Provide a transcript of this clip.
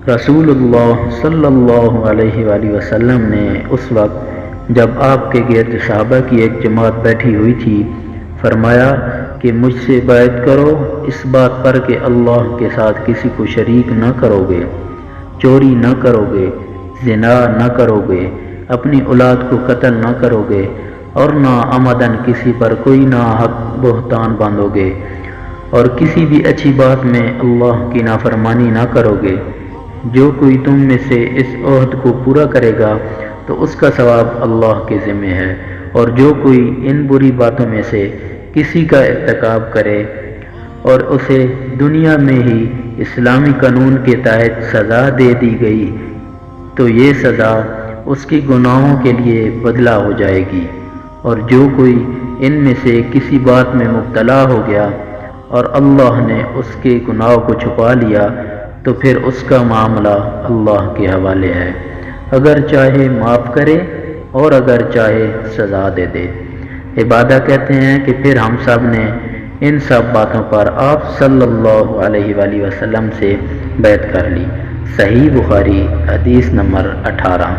رسول اللہ صلی اللہ علیہ وآلہ وسلم نے اس وقت جب آپ کے گرد صحابہ کی ایک جماعت بیٹھی ہوئی تھی فرمایا کہ مجھ سے بیعت کرو اس بات پر کہ اللہ کے ساتھ کسی کو شریک نہ کرو گے، چوری نہ کرو گے، زنا نہ کرو گے، اپنی اولاد کو قتل نہ کرو گے اور نہ عمدن کسی پر کوئی ناحق بہتان باندھو گے، اور کسی بھی اچھی بات میں اللہ کی نافرمانی نہ کرو گے۔ جو کوئی تم میں سے اس عہد کو پورا کرے گا تو اس کا ثواب اللہ کے ذمہ ہے، اور جو کوئی ان بری باتوں میں سے کسی کا ارتکاب کرے اور اسے دنیا میں ہی اسلامی قانون کے تحت سزا دے دی گئی تو یہ سزا اس کے گناہوں کے لیے بدلہ ہو جائے گی، اور جو کوئی ان میں سے کسی بات میں مبتلا ہو گیا اور اللہ نے اس کے گناہوں کو چھپا لیا تو پھر اس کا معاملہ اللہ کے حوالے ہے، اگر چاہے معاف کرے اور اگر چاہے سزا دے دے۔ عبادہ کہتے ہیں کہ پھر ہم سب نے ان سب باتوں پر آپ صلی اللہ علیہ وآلہ وسلم سے بیعت کر لی۔ صحیح بخاری حدیث نمبر 18۔